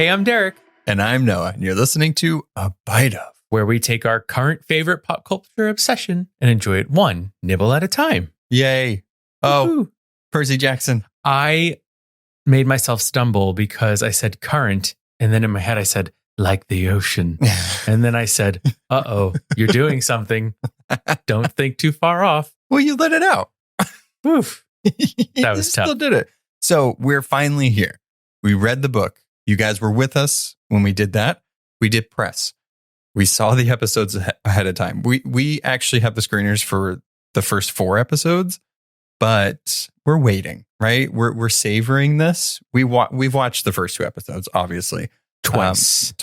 Hey, I'm Derek. And I'm Noah, and you're listening to A Bite Of, where we take our current favorite pop culture obsession and enjoy it one nibble at a time. Yay. Oh, Woo-hoo. Percy Jackson. I made myself stumble because I said current, and then in my head I said, like the ocean. And then I said, uh-oh, you're doing something. Don't think too far off. Well, you let it out. Oof. That was tough. Still did it. So we're finally here. We read the book. You guys were with us when we did that. We did press. We saw the episodes ahead of time. We actually have the screeners for the first 4 episodes, but we're waiting, right? We're savoring this. We've watched the first 2 episodes, obviously. Twice.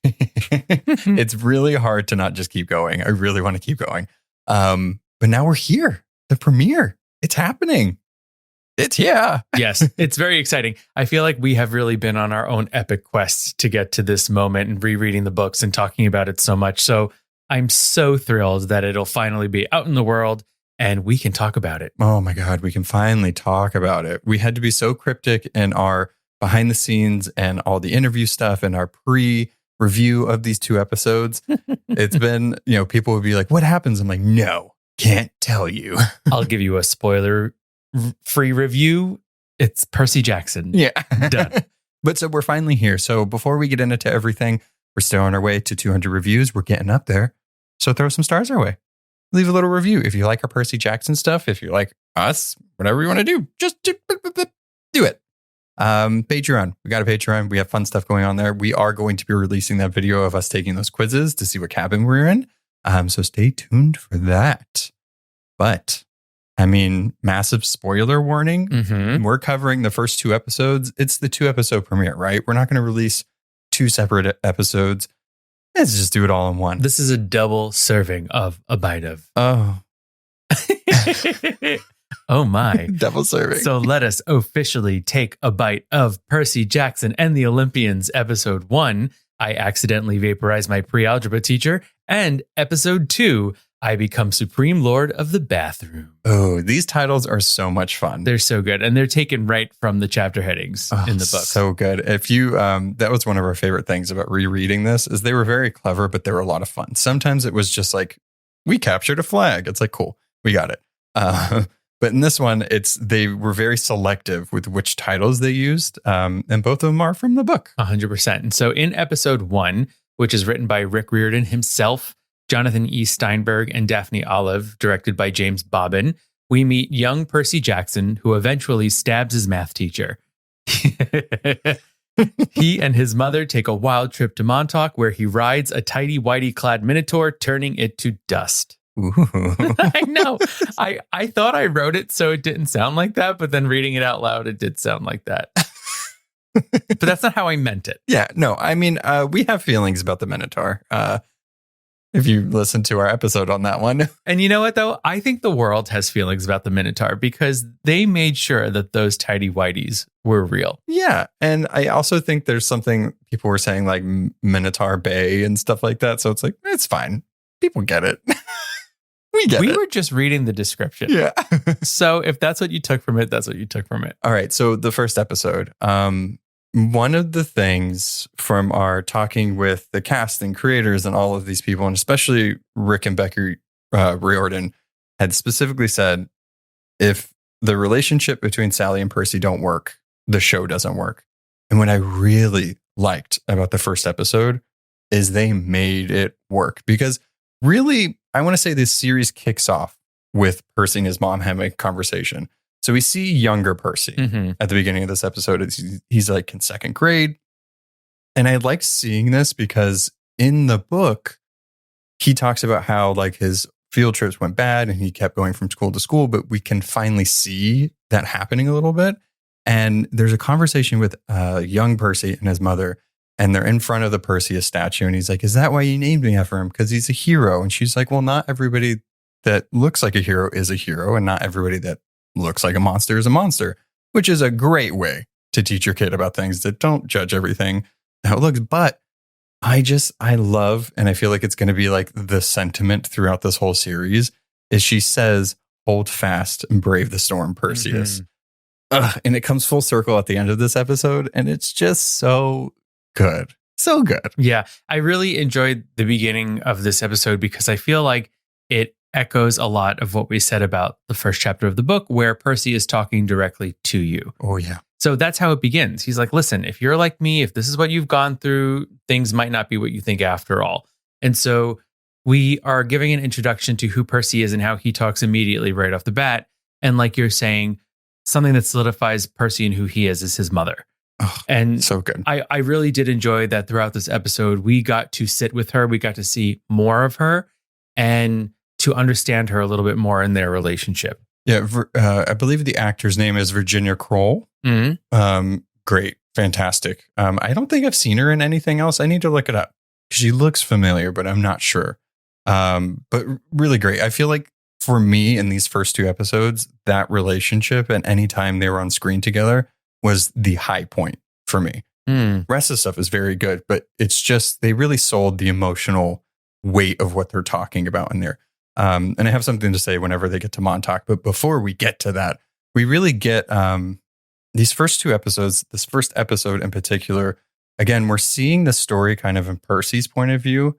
It's really hard to not just keep going. I really want to keep going. But now we're here. The premiere. It's happening. It's here. Yes, it's very exciting. I feel like we have really been on our own epic quest to get to this moment and rereading the books and talking about it so much. So I'm so thrilled that it'll finally be out in the world and we can talk about it. Oh my God, we can finally talk about it. We had to be so cryptic in our behind the scenes and all the interview stuff and our pre-review of these 2 episodes. It's been, people would be like, what happens? I'm like, no, can't tell you. I'll give you a spoiler-free review. It's Percy Jackson. Yeah. Done. But so we're finally here. So before we get into everything, we're still on our way to 200 reviews. We're getting up there. So throw some stars our way. Leave a little review. If you like our Percy Jackson stuff, if you like us, whatever you want to do, just do it. Patreon. We got a Patreon. We have fun stuff going on there. We are going to be releasing that video of us taking those quizzes to see what cabin we're in. So stay tuned for that. But massive spoiler warning. Mm-hmm. We're covering the first 2 episodes. It's the 2 episode premiere, right? We're not going to release 2 separate episodes. Let's just do it all in one. This is a double serving of A Bite Of. Oh. Oh my. Double serving. So let us officially take a bite of Percy Jackson and the Olympians, episode 1. I accidentally vaporized my pre-algebra teacher. And episode 2, I become Supreme Lord of the Bathroom. Oh, these titles are so much fun. They're so good. And they're taken right from the chapter headings in the book. So good. If you, that was one of our favorite things about rereading this is they were very clever, but they were a lot of fun. Sometimes it was just like, we captured a flag. It's like, cool, we got it. But in this one, they were very selective with which titles they used. And both of them are from the book. 100%. And so in episode 1, which is written by Rick Riordan himself, Jonathan E. Steinberg, and Daphne Olive, directed by James Bobbin, we meet young Percy Jackson, who eventually stabs his math teacher. He and his mother take a wild trip to Montauk, where he rides a tighty-whitey clad Minotaur, turning it to dust. Ooh. I know. I thought I wrote it so it didn't sound like that, but then reading it out loud, it did sound like that. But that's not how I meant it. Yeah, no, we have feelings about the Minotaur. If you listen to our episode on that one. And you know what, though? I think the world has feelings about the Minotaur because they made sure that those tighty-whiteys were real. Yeah. And I also think there's something people were saying like Minotaur Bay and stuff like that. So it's like, it's fine. People get it. We were just reading the description. Yeah. So if that's what you took from it, that's what you took from it. All right. So the first episode, one of the things from our talking with the cast and creators and all of these people, and especially Rick and Becky Riordan, had specifically said, if the relationship between Sally and Percy don't work, the show doesn't work. And what I really liked about the first episode is they made it work. Because really, I want to say this series kicks off with Percy and his mom having a conversation. So we see younger Percy at the beginning of this episode. He's like in 2nd grade. And I like seeing this because in the book, he talks about how like his field trips went bad and he kept going from school to school, but we can finally see that happening a little bit. And there's a conversation with young Percy and his mother, and they're in front of the Perseus statue. And he's like, is that why you named me after him? Because he's a hero. And she's like, well, not everybody that looks like a hero is a hero, and not everybody that looks like a monster is a monster, which is a great way to teach your kid about things, that don't judge everything how it looks. But I love, and I feel like it's going to be like the sentiment throughout this whole series, is she says, hold fast and brave the storm, Perseus. And it comes full circle at the end of this episode. And it's just so good. So good. Yeah, I really enjoyed the beginning of this episode because I feel like it echoes a lot of what we said about the first chapter of the book, where Percy is talking directly to you. Oh, yeah. So that's how it begins. He's like, listen, if you're like me, if this is what you've gone through, things might not be what you think after all. And so we are giving an introduction to who Percy is and how he talks immediately right off the bat. And like you're saying, something that solidifies Percy and who he is his mother. Oh, and so good. I really did enjoy that throughout this episode. We got to sit with her. We got to see more of her and to understand her a little bit more in their relationship. Yeah, I believe the actor's name is Virginia Kroll. Mm-hmm. Great. Fantastic. I don't think I've seen her in anything else. I need to look it up. She looks familiar, but I'm not sure. But really great. I feel like for me in these first 2 episodes, that relationship and any time they were on screen together was the high point for me. Rest of the stuff is very good, but it's just they really sold the emotional weight of what they're talking about in there. And I have something to say whenever they get to Montauk. But before we get to that, we really get these first 2 episodes, this first episode in particular. Again, we're seeing the story kind of in Percy's point of view.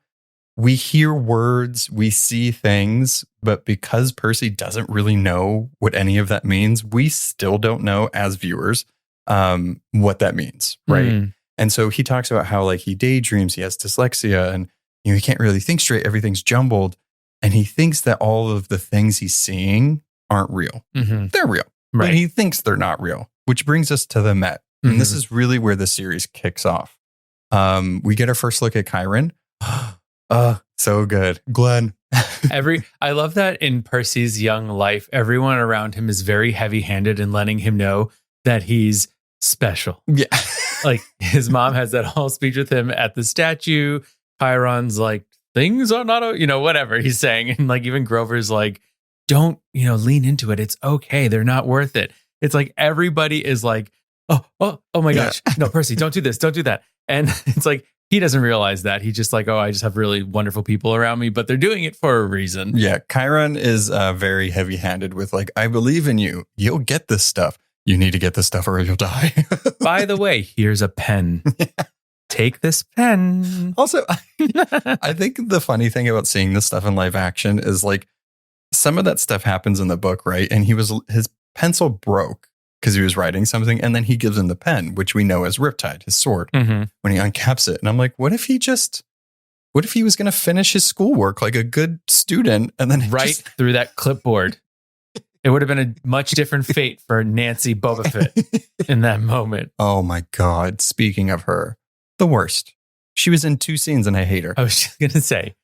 We hear words, we see things, but because Percy doesn't really know what any of that means, we still don't know as viewers what that means, right? And so he talks about how like he daydreams, he has dyslexia, and he can't really think straight. Everything's jumbled. And he thinks that all of the things he's seeing aren't real. They're real. Right. But he thinks they're not real, which brings us to the Met. And this is really where the series kicks off. We get our first look at Chiron. So good. Glenn. I love that in Percy's young life, everyone around him is very heavy-handed in letting him know that he's special. Yeah. Like his mom has that whole speech with him at the statue. Chiron's like, things are not, whatever he's saying. And like even Grover's like, don't, lean into it. It's okay. They're not worth it. It's like everybody is like, oh my gosh. No, Percy, don't do this. Don't do that. And it's like, he doesn't realize that. He's just like, I just have really wonderful people around me, but they're doing it for a reason. Yeah. Chiron is very heavy handed with like, I believe in you. You'll get this stuff. You need to get this stuff or you'll die. By the way, here's a pen. Take this pen. Also, I think the funny thing about seeing this stuff in live action is like some of that stuff happens in the book, right? And his pencil broke because he was writing something, and then he gives him the pen, which we know as Riptide, his sword, when he uncaps it. And I'm like, what if he was going to finish his schoolwork like a good student and then through that clipboard? It would have been a much different fate for Nancy Boba Fett in that moment. Oh my God. Speaking of her, the worst. She was in 2 scenes and I hate her. I was just going to say,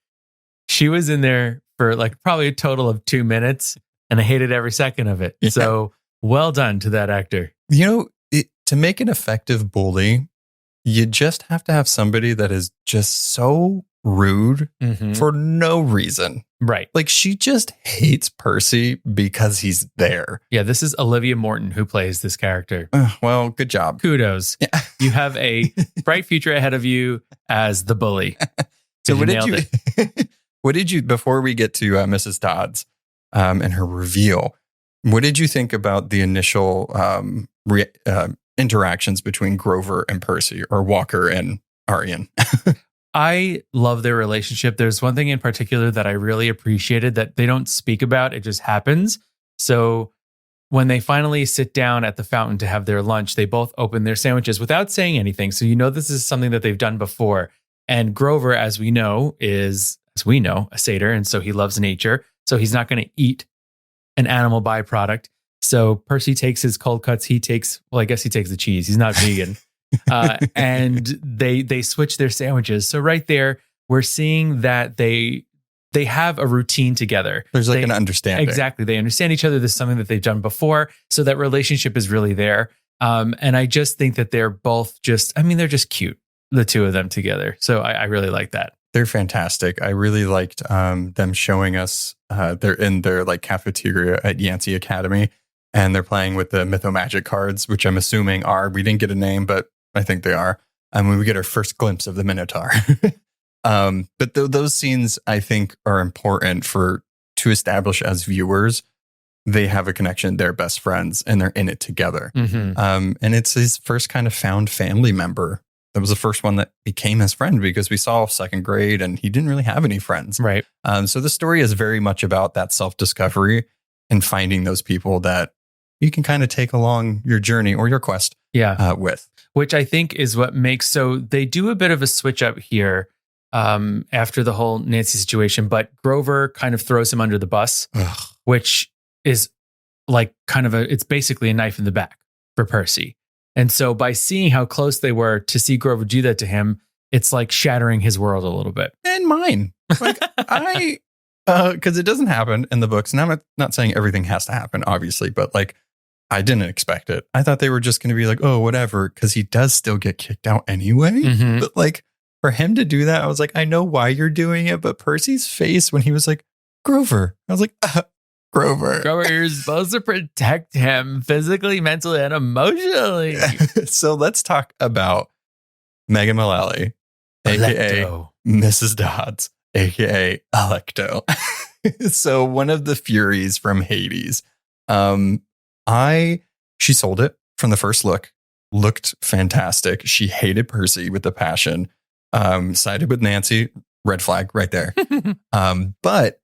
she was in there for like probably a total of 2 minutes and I hated every second of it. Yeah. So well done to that actor. To make an effective bully, you just have to have somebody that is just so rude for no reason. Right. Like she just hates Percy because he's there. Yeah, this is Olivia Morton who plays this character. Well, good job. Kudos. Yeah. You have a bright future ahead of you as the bully. So what did you, before we get to Mrs. Dodds and her reveal, what did you think about the initial interactions between Grover and Percy, or Walker and Arian? I love their relationship. There's one thing in particular that I really appreciated that they don't speak about. It just happens. So when they finally sit down at the fountain to have their lunch, they both open their sandwiches without saying anything. So this is something that they've done before. And Grover, as we know, is a satyr. And so he loves nature. So he's not going to eat an animal byproduct. So Percy takes his cold cuts. I guess he takes the cheese. He's not vegan. And they switch their sandwiches. So right there, we're seeing that they have a routine together. There's an understanding. Exactly. They understand each other. This is something that they've done before. So that relationship is really there. And I just think that they're both they're just cute, the two of them together. So I really like that. They're fantastic. I really liked them showing us they're in their like cafeteria at Yancy Academy, and they're playing with the Mythomagic cards, which I'm assuming we didn't get a name, but I think they are. When we get our first glimpse of the Minotaur. But those scenes, I think, are important to establish as viewers. They have a connection. They're best friends and they're in it together. And it's his first kind of found family member that was the first one that became his friend because we saw second grade and he didn't really have any friends. Right. So the story is very much about that self-discovery and finding those people that you can kind of take along your journey or your quest with. Which I think is what makes, so they do a bit of a switch up here after the whole Nancy situation, but Grover kind of throws him under the bus, which is like kind of it's basically a knife in the back for Percy. And so by seeing how close they were to see Grover do that to him, it's like shattering his world a little bit. And mine. Like because it doesn't happen in the books. And I'm not saying everything has to happen, obviously, but like I didn't expect it. I thought they were just going to be like, oh, whatever, because he does still get kicked out anyway. Mm-hmm. But like for him to do that, I was like, I know why you're doing it. But Percy's face when he was like, Grover, I was like, Grover, you're supposed to protect him physically, mentally, and emotionally. So let's talk about Megan Mullally, a.k.a. Mrs. Dodds, a.k.a. Alecto. So one of the Furies from Hades. She sold it from the first look, looked fantastic. She hated Percy with a passion, sided with Nancy, red flag right there. But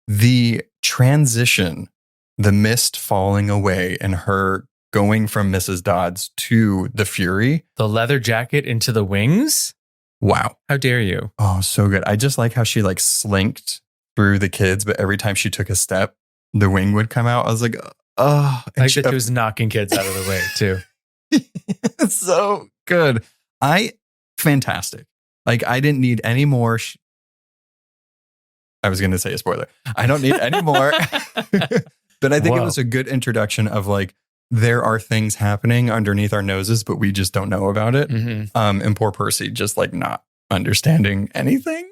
the transition, the mist falling away and her going from Mrs. Dodds to the Fury. The leather jacket into the wings. Wow. How dare you? Oh, so good. I just like how she like slinked through the kids, but every time she took a step, the wing would come out. I was like, oh. I like that she was knocking kids out of the way too. So good. Fantastic. Like I didn't need any more. I was going to say a spoiler. I don't need any more. But I think it was a good introduction of like, there are things happening underneath our noses, but we just don't know about it. Mm-hmm. And poor Percy just like not understanding anything.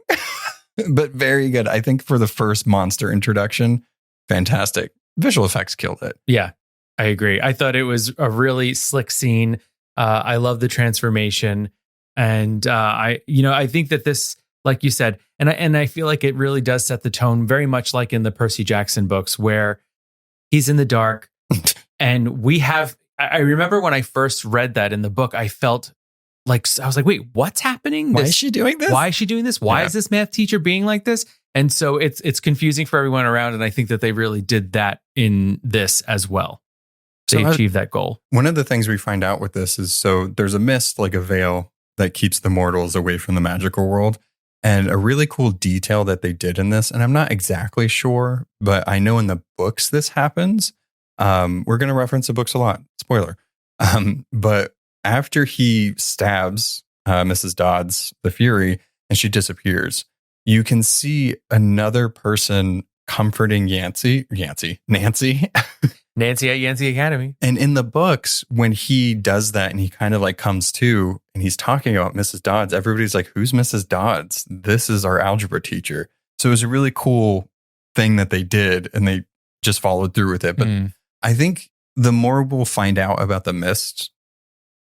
But very good. I think for the first monster introduction, fantastic. Visual effects killed it. Yeah, I agree. I thought it was a really slick scene. I love the transformation. And I think that this, like you said, and I feel like it really does set the tone very much like in the Percy Jackson books where he's in the dark and I remember when I first read that in the book, I felt like, I was like, wait, what's happening? Why is she doing this? Why is she doing this? Why is this math teacher being like this? And so it's confusing for everyone around. And I think that they really did that in this as well. They achieved that goal. One of the things we find out with this is, so there's a mist, like a veil that keeps the mortals away from the magical world. And a really cool detail that they did in this, and I'm not exactly sure, but I know in the books this happens. We're going to reference the books a lot. Spoiler. But after he stabs Mrs. Dodds, the Fury, and she disappears, you can see another person comforting Nancy. Nancy at Yancy Academy. And in the books, when he does that and he kind of like comes to and he's talking about Mrs. Dodds, everybody's like, who's Mrs. Dodds? This is our algebra teacher. So it was a really cool thing that they did and they just followed through with it. But I think the more we'll find out about the mist,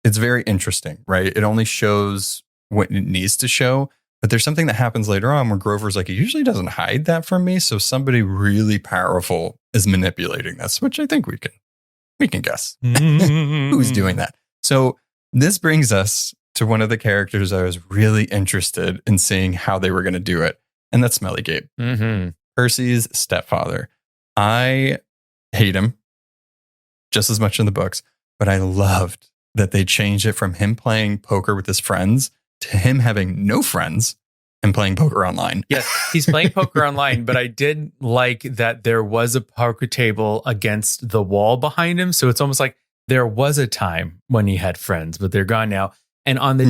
it's very interesting, right? It only shows what it needs to show. But there's something that happens later on where Grover's like, it usually doesn't hide that from me. So somebody really powerful is manipulating this, which I think we can guess who's doing that. So this brings us to one of the characters I was really interested in seeing how they were going to do it. And that's Smelly Gabe, Percy's stepfather. I hate him just as much in the books, but I loved that they changed it from him playing poker with his friends to him having no friends and playing poker online. Yes, he's playing poker online, but I did like that there was a poker table against the wall behind him. So it's almost like there was a time when he had friends, but they're gone now. And on the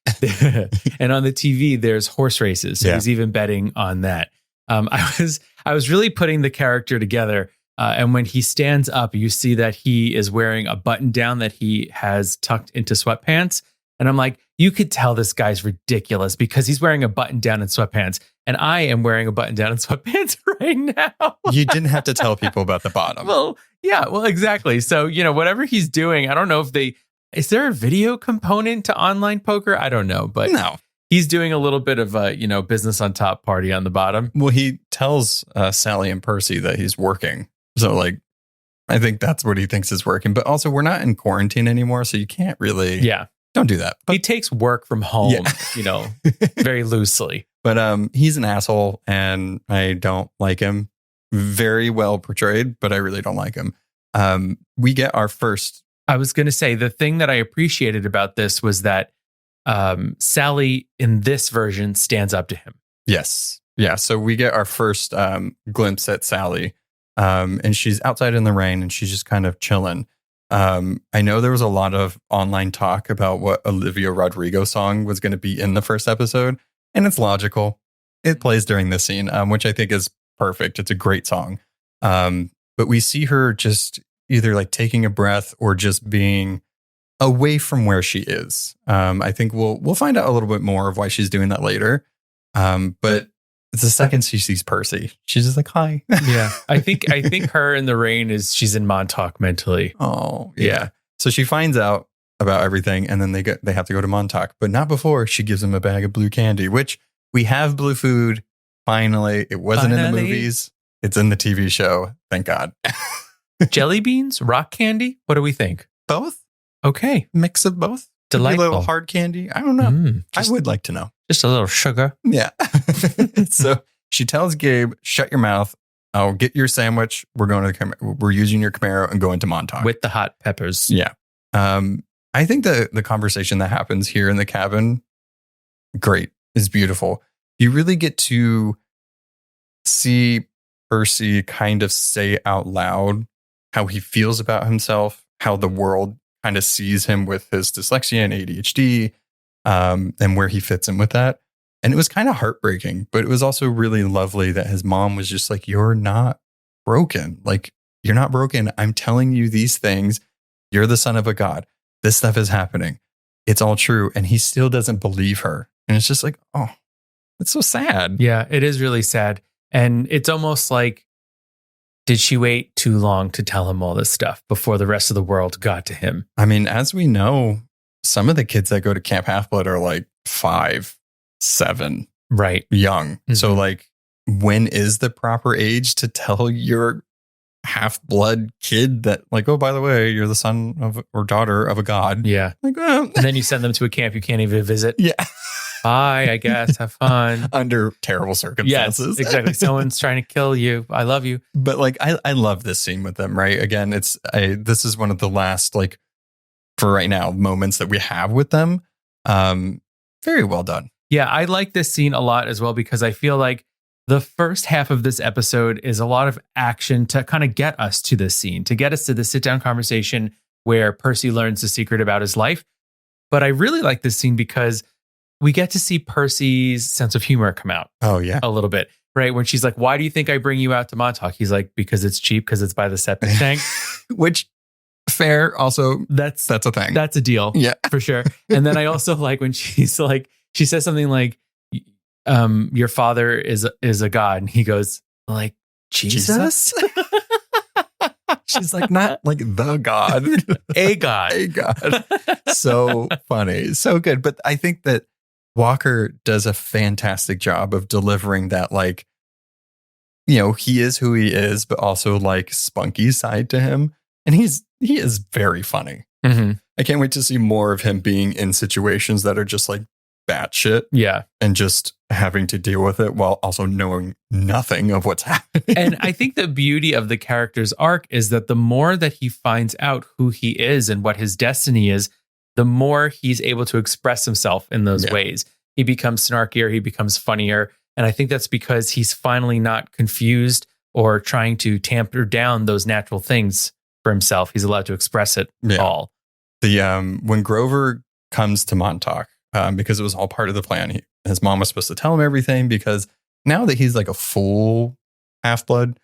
TV, there's horse races. So he's even betting on that. I was really putting the character together. And when he stands up, you see that he is wearing a button down that he has tucked into sweatpants. And I'm like, you could tell this guy's ridiculous because he's wearing a button down in sweatpants. And I am wearing a button down in sweatpants right now. You didn't have to tell people about the bottom. Well, exactly. So, whatever he's doing, I don't know is there a video component to online poker? I don't know, but no. He's doing a little bit of a, business on top, party on the bottom. Well, he tells Sally and Percy that he's working. So like, I think that's what he thinks is working. But also we're not in quarantine anymore. So you can't really. Yeah. don't do that. But he takes work from home, very loosely. But he's an asshole, and I don't like him. Very well portrayed, but I really don't like him. We get our first. I was going to say, the thing that I appreciated about this was that Sally in this version stands up to him. Yes. Yeah. So we get our first glimpse at Sally, and she's outside in the rain, and she's just kind of chilling. I know there was a lot of online talk about what Olivia Rodrigo song was going to be in the first episode, and it's logical. It plays during this scene, which I think is perfect. It's a great song. But we see her just either like taking a breath or just being away from where she is. I think we'll find out a little bit more of why she's doing that later. But it's the second she sees Percy, she's just like, hi. Yeah. I think her in the rain she's in Montauk mentally. Oh, yeah. So she finds out about everything, and then they have to go to Montauk, but not before she gives him a bag of blue candy, which we have blue food. Finally, it wasn't in the movies. It's in the TV show. Thank God. Jelly beans, rock candy. What do we think? Both? Okay. Mix of both? Delightful. A little hard candy? I don't know. I would like to know. Just a little sugar. Yeah. So she tells Gabe, shut your mouth. I'll get your sandwich. We're going to we're using your Camaro and going to Montauk. With the hot peppers. Yeah. I think the conversation that happens here in the cabin, great, is beautiful. You really get to see Percy kind of say out loud how he feels about himself, how the world kind of sees him with his dyslexia and ADHD, and where he fits in with that. And it was kind of heartbreaking, but it was also really lovely that his mom was just like, you're not broken. Like, you're not broken. I'm telling you these things. You're the son of a god. This stuff is happening. It's all true. And he still doesn't believe her. And it's just like, oh, it's so sad. Yeah, it is really sad. And it's almost like, did she wait too long to tell him all this stuff before the rest of the world got to him? I mean, as we know, some of the kids that go to Camp Half-Blood are like 5, 7, right? Young. Mm-hmm. So like, when is the proper age to tell your half-blood kid that, like, oh, by the way, you're the son of or daughter of a god? Yeah. Like, oh. And then you send them to a camp you can't even visit. Yeah. Bye, I guess. Have fun. Under terrible circumstances. Yes, exactly. Someone's trying to kill you. I love you. But like, I love this scene with them, right? Again, this is one of the last, like, for right now, moments that we have with them. Very well done. Yeah, I like this scene a lot as well, because I feel like the first half of this episode is a lot of action to kind of get us to this scene, to get us to the sit-down conversation where Percy learns the secret about his life. But I really like this scene because we get to see Percy's sense of humor come out. Oh, yeah. A little bit, right? When she's like, why do you think I bring you out to Montauk? He's like, because it's cheap, because it's by the septic tank. Which, fair, also, that's a thing. That's a deal. Yeah. For sure. And then I also like when she's like, she says something like, your father is a god. And he goes, like, Jesus? She's like, not like the god. A god. A god. So funny. So good. But I think that Walker does a fantastic job of delivering that, like, you know, he is who he is, but also like spunky side to him. And he is very funny. Mm-hmm. I can't wait to see more of him being in situations that are just like batshit. Yeah. And just having to deal with it while also knowing nothing of what's happening. And I think the beauty of the character's arc is that the more that he finds out who he is and what his destiny is, the more he's able to express himself in those ways. He becomes snarkier, he becomes funnier. And I think that's because he's finally not confused or trying to tamper down those natural things for himself. He's allowed to express it all. When Grover comes to Montauk, because it was all part of the plan, his mom was supposed to tell him everything, because now that he's like a full half-blood,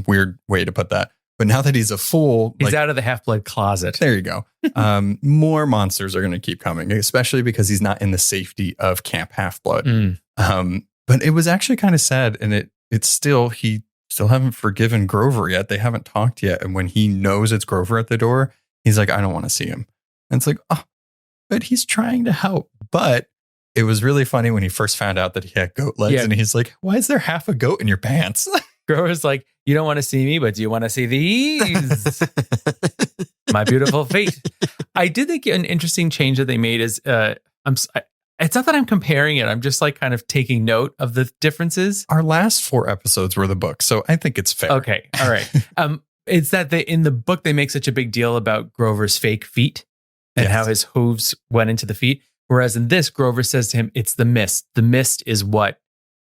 weird way to put that, but now that he's a full, he's out of the half-blood closet. There you go. More monsters are going to keep coming, especially because he's not in the safety of Camp Half-Blood. But it was actually kind of sad, and it's still, he still haven't forgiven Grover yet. They haven't talked yet. And when he knows it's Grover at the door, he's like, I don't want to see him. And it's like, oh, but he's trying to help. But it was really funny when he first found out that he had goat legs, and he's like, why is there half a goat in your pants? Grover's like, you don't want to see me, but do you want to see these? My beautiful feet. I did think an interesting change that they made is it's not that I'm comparing it. I'm just like kind of taking note of the differences. Our last 4 episodes were the book, so I think it's fair. Okay. All right. It's that in the book, they make such a big deal about Grover's fake feet and how his hooves went into the feet. Whereas in this, Grover says to him, it's the mist. The mist is what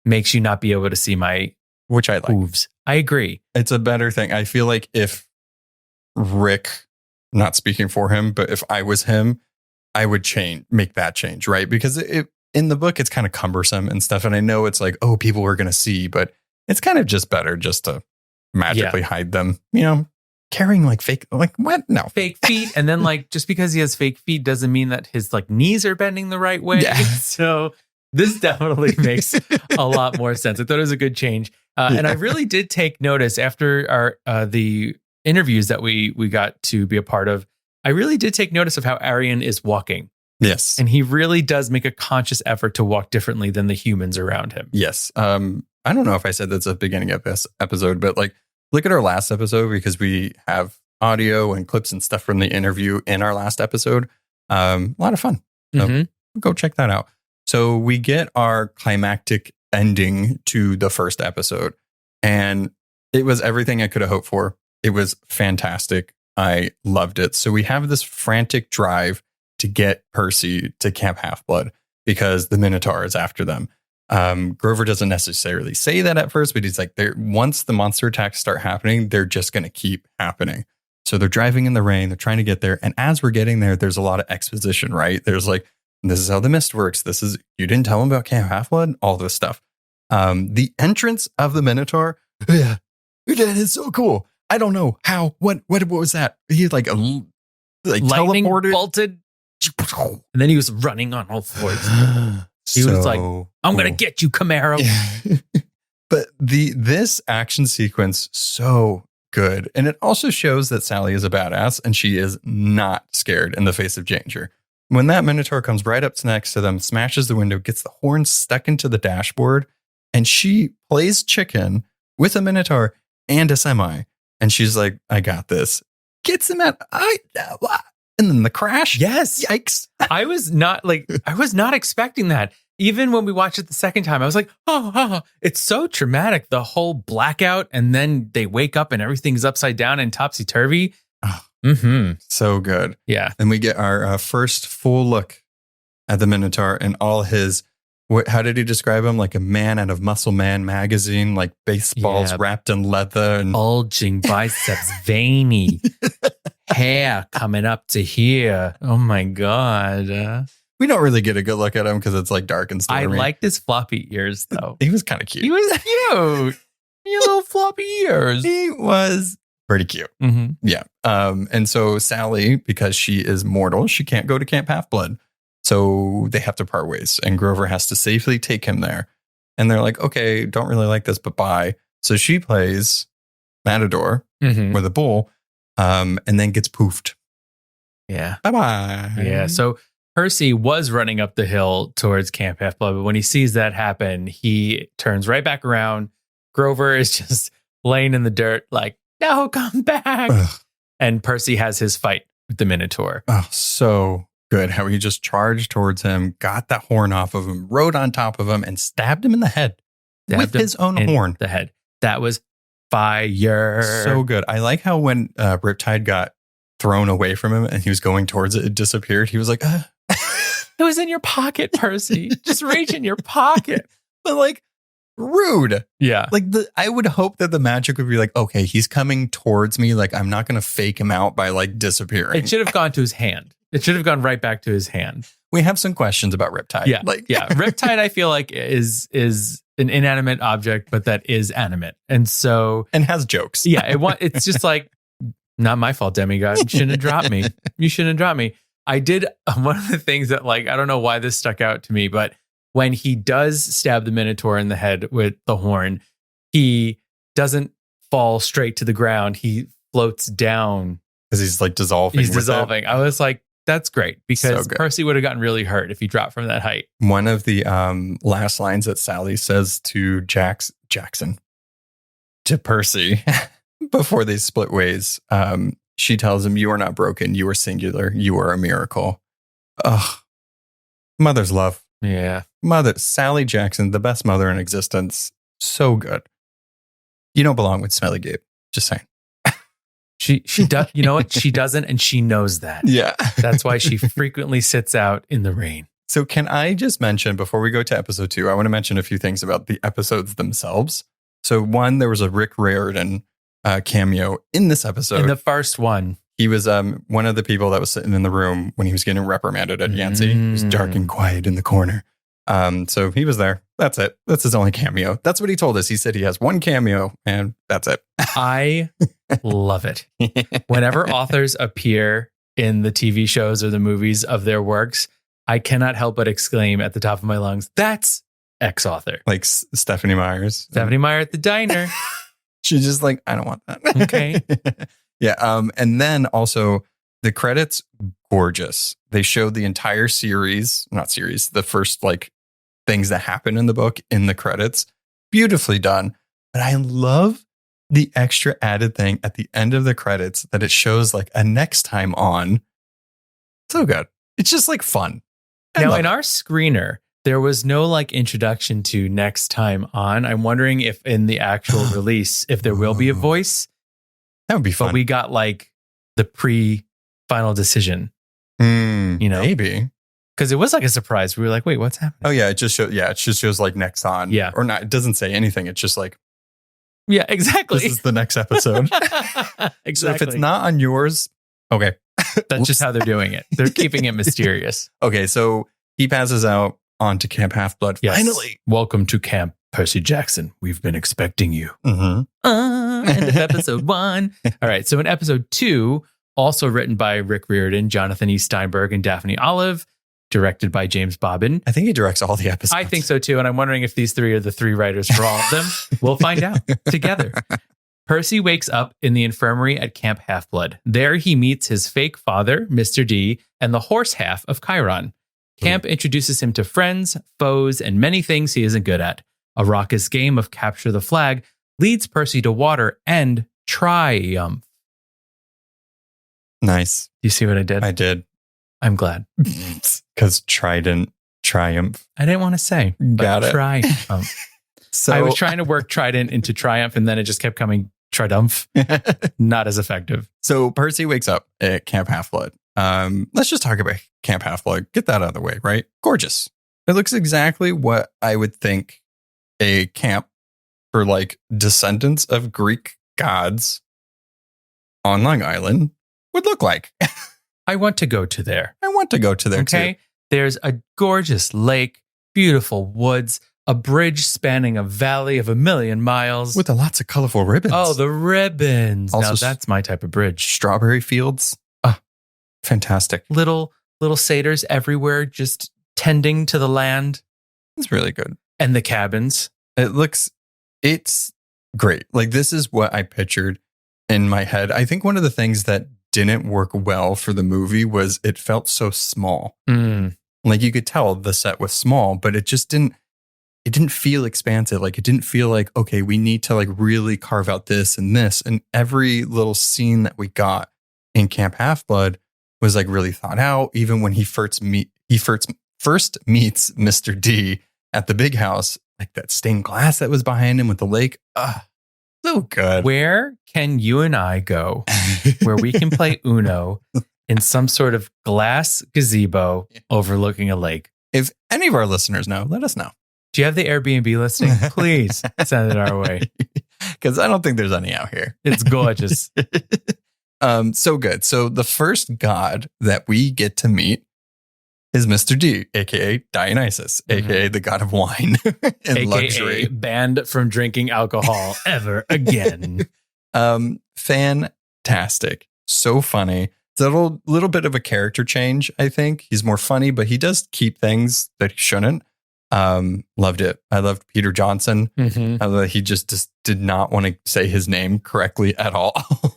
makes you not be able to see my which I like. hooves. I agree. It's a better thing. I feel like if Rick, not speaking for him, but if I was him, I would make that change, right? Because in the book, it's kind of cumbersome and stuff. And I know it's like, oh, people are going to see, but it's kind of just better just to magically hide them, carrying like fake, like what? No. Fake feet. And then like, just because he has fake feet doesn't mean that his like knees are bending the right way. Yeah. So this definitely makes a lot more sense. I thought it was a good change. And I really did take notice after the interviews that we got to be a part of. I really did take notice of how Arian is walking. Yes. And he really does make a conscious effort to walk differently than the humans around him. Yes. I don't know if I said that's at the beginning of this episode, but like, look at our last episode because we have audio and clips and stuff from the interview in our last episode. A lot of fun. So go check that out. So we get our climactic ending to the first episode, and it was everything I could have hoped for. It was fantastic. I loved it. So we have this frantic drive to get Percy to Camp Half-Blood because the Minotaur is after them. Grover doesn't necessarily say that at first, but he's like, once the monster attacks start happening, they're just going to keep happening. So they're driving in the rain. They're trying to get there. And as we're getting there, there's a lot of exposition, right? There's like, this is how the mist works. You didn't tell him about Camp Half-Blood, all this stuff. The entrance of the Minotaur, that is so cool. I don't know how, what was that? He like lightning teleported, bolted, and then he was running on all fours. He was like, I'm going to get you, Camaro. But this action sequence, so good. And it also shows that Sally is a badass and she is not scared in the face of danger. When that Minotaur comes right up next to them, smashes the window, gets the horn stuck into the dashboard, and she plays chicken with a Minotaur and a semi. And she's like, I got this. Gets him and then the crash. Yes. Yikes. I was not expecting that. Even when we watched it the second time, I was like, oh, it's so traumatic. The whole blackout, and then they wake up and everything's upside down and topsy-turvy. So good. Yeah. And we get our first full look at the Minotaur and all his, how did he describe him? Like a man out of Muscle Man magazine, like baseballs wrapped in leather. And bulging biceps, veiny, hair coming up to here. Oh my God. We don't really get a good look at him because it's like dark and stormy. I liked his floppy ears though. He was kind of cute. He was cute. Your little floppy ears. He was pretty cute. Yeah. And so Sally, because she is mortal, she can't go to Camp Half-Blood. So they have to part ways, and Grover has to safely take him there. And they're like, okay, don't really like this, but bye. So she plays Matador with a bull, and then gets poofed. Yeah. Bye-bye. Yeah. So Percy was running up the hill towards Camp Half-Blood, but when he sees that happen, he turns right back around. Grover is just laying in the dirt like, no, come back. Ugh. And Percy has his fight with the Minotaur. Oh, so good. How he just charged towards him, got that horn off of him, rode on top of him, and stabbed him in the head with his own horn. The head. That was fire. So good. I like how when Riptide got thrown away from him and he was going towards it, it disappeared. He was like, It was in your pocket, Percy. Just reach in your pocket. But like, rude. Yeah. Like I would hope that the magic would be like, okay, he's coming towards me. Like, I'm not going to fake him out by like disappearing. It should have gone to his hand. It should have gone right back to his hand. We have some questions about Riptide. Yeah. Riptide, I feel like is an inanimate object, but that is animate. And has jokes. Yeah. It's just like, not my fault, demigod. You shouldn't have dropped me. You shouldn't have dropped me. I did one of the things that like, I don't know why this stuck out to me, but when he does stab the Minotaur in the head with the horn, he doesn't fall straight to the ground. He floats down. Because he's like dissolving. He's dissolving. I was like, that's great. Because Percy would have gotten really hurt if he dropped from that height. One of the last lines that Sally says to Jackson, to Percy, before they split ways, she tells him, "You are not broken. You are singular. You are a miracle." Ugh. Mother's love. Yeah. Mother, Sally Jackson, the best mother in existence. So good. You don't belong with Smelly Gabe. Just saying. She does. You know what? She doesn't, and she knows that. Yeah. That's why she frequently sits out in the rain. So can I just mention, before we go to episode 2, I want to mention a few things about the episodes themselves. So one, there was a Rick Riordan cameo in this episode. In the first one. He was one of the people that was sitting in the room when he was getting reprimanded at Yancy. He was dark and quiet in the corner. So he was there. That's it. That's his only cameo. That's what he told us. He said he has one cameo and that's it. I love it. Whenever authors appear in the TV shows or the movies of their works, I cannot help but exclaim at the top of my lungs, "That's X author." Like Stephanie Myers. Stephanie Meyer at the diner. She's just like, I don't want that. Okay. Yeah. And then also the credits, gorgeous. They showed the entire series, not series, the first like things that happen in the book in the credits. Beautifully done. But I love the extra added thing at the end of the credits that it shows like a next time on. So good. It's just like fun. Now, in our screener, there was no like introduction to next time on. I'm wondering if in the actual release, if there will be a voice. That would be fun. But we got like the pre-final decision. You know? Maybe. Because it was like a surprise. We were like, wait, what's happening? Oh, yeah. It just shows like next on. Yeah. Or not. It doesn't say anything. It's just like, yeah, exactly. this is the next episode. Exactly. So if it's not on yours, okay. That's just how they're doing it. They're keeping it mysterious. Okay. So he passes out onto Camp Half-Blood. Yes. Finally. Welcome to Camp Percy Jackson. We've been expecting you. Mm-hmm. End of episode 1. All right. So in episode 2, also written by Rick Riordan, Jonathan E. Steinberg, and Daphne Olive, directed by James Bobbin. I think he directs all the episodes. I think so too. And I'm wondering if these 3 are the 3 writers for all of them. We'll find out together. Percy wakes up in the infirmary at Camp Half-Blood. There he meets his fake father, Mr. D, and the horse half of Chiron. Camp introduces him to friends, foes, and many things he isn't good at. A raucous game of capture the flag leads Percy to water and triumph. Nice. You see what I did? I did. I'm glad. Because Trident, Triumph. I didn't want to say, but Got it. triumph. So I was trying to work Trident into Triumph, and then it just kept coming Triumph. Not as effective. So Percy wakes up at Camp Half-Blood. Let's just talk about Camp Half-Blood. Get that out of the way, right? Gorgeous. It looks exactly what I would think a camp for like descendants of Greek gods on Long Island would look like. I want to go to there. I want to go to there Okay. too. There's a gorgeous lake, beautiful woods, a bridge spanning a valley of 1,000,000 miles. With lots of colorful ribbons. Oh, the ribbons. Also Now that's my type of bridge. strawberry fields. Ah, fantastic. Little satyrs everywhere just tending to the land It's really good. and the cabins. It's great. Like this is what I pictured in my head. I think one of the things that didn't work well for the movie was it felt so small. Like you could tell the set was small, but it didn't feel expansive. Like it didn't feel like, okay, we need to like really carve out this. And every little scene that we got in Camp Half-Blood was like really thought out. Even when he first meets Mr. D at the big house, like that stained glass that was behind him with the lake. So good. Where can you and I go where we can play Uno in some sort of glass gazebo overlooking a lake? If any of our listeners know, let us know. Do you have the Airbnb listing? Please send it our way. Because I don't think there's any out here. It's gorgeous. So good. So the first god that we get to meet is Mr. D, aka Dionysus, aka the god of wine and AKA luxury. banned from drinking alcohol ever again. Fantastic. So funny. It's a little bit of a character change, I think. He's more funny, but he does keep things that he shouldn't. Loved it. I loved Peter Johnson. He just did not want to say his name correctly at all.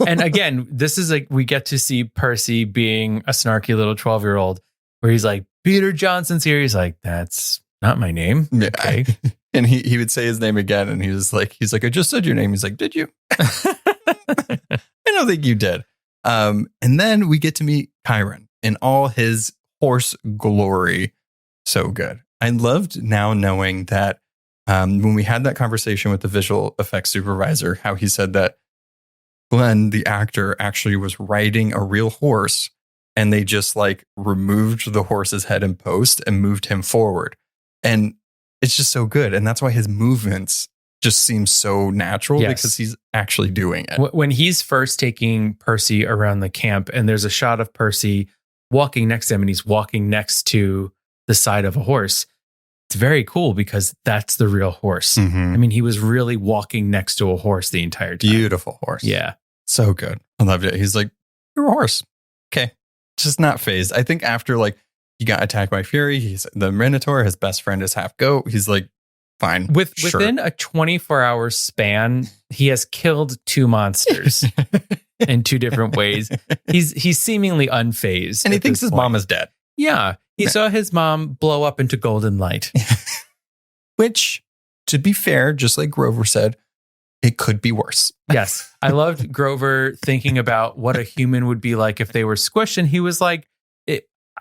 And again, this is like we get to see Percy being a snarky little 12-year-old where he's like, Peter Johnson's here. He's like, that's not my name. Yeah. Okay. And he would say his name again, and he's like, I just said your name. He's like, did you? I don't think you did. And then we get to meet Chiron in all his horse glory. So good. I loved now knowing that when we had that conversation with the visual effects supervisor, how he said that Glenn, the actor, actually was riding a real horse and they just like removed the horse's head in post and moved him forward. And it's just so good. And that's why his movements just seem so natural because he's actually doing it. When he's first taking Percy around the camp and there's a shot of Percy walking next to him and he's walking next to the side of a horse, it's very cool because that's the real horse. Mm-hmm. I mean, he was really walking next to a horse the entire time. Beautiful horse. Yeah. So good. I loved it. He's like, you're a horse. Okay. Just not phased. I think after like he got attacked by Fury, he's the Minotaur, his best friend is half goat. He's like, fine. Within a 24-hour span, he has killed 2 monsters in 2 different ways. He's seemingly unfazed. And he thinks his mom is dead. Yeah. He saw his mom blow up into golden light. Which, to be fair, just like Grover said, it could be worse. Yes. I loved Grover thinking about what a human would be like if they were squished. And he was like,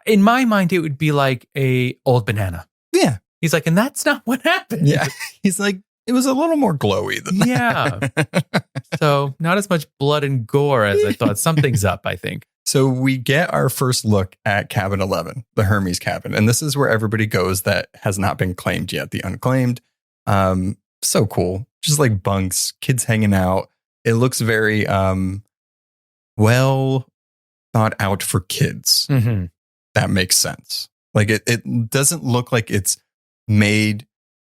in my mind, it would be like a old banana. Yeah. He's like, and that's not what happened. Yeah. He's like, it was a little more glowy than that. Yeah. So not as much blood and gore as I thought. Something's up, I think. So we get our first look at Cabin 11, the Hermes cabin. And this is where everybody goes that has not been claimed yet, the unclaimed. So cool. Just like bunks, kids hanging out. It looks very well thought out for kids. Mm-hmm. That makes sense. Like it doesn't look like it's made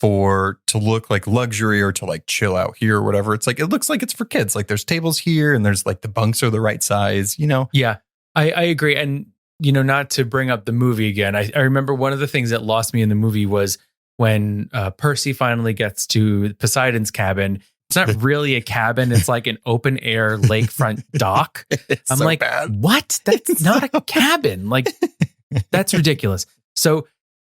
to look like luxury or to like chill out here or whatever. It's like, it looks like it's for kids. Like there's tables here and there's like the bunks are the right size, you know? Yeah, I agree. And, you know, not to bring up the movie again, I remember one of the things that lost me in the movie was when Percy finally gets to Poseidon's cabin. It's not really a cabin. It's like an open air lakefront dock. I'm so like, bad. What? That's not a cabin. Like, that's ridiculous. So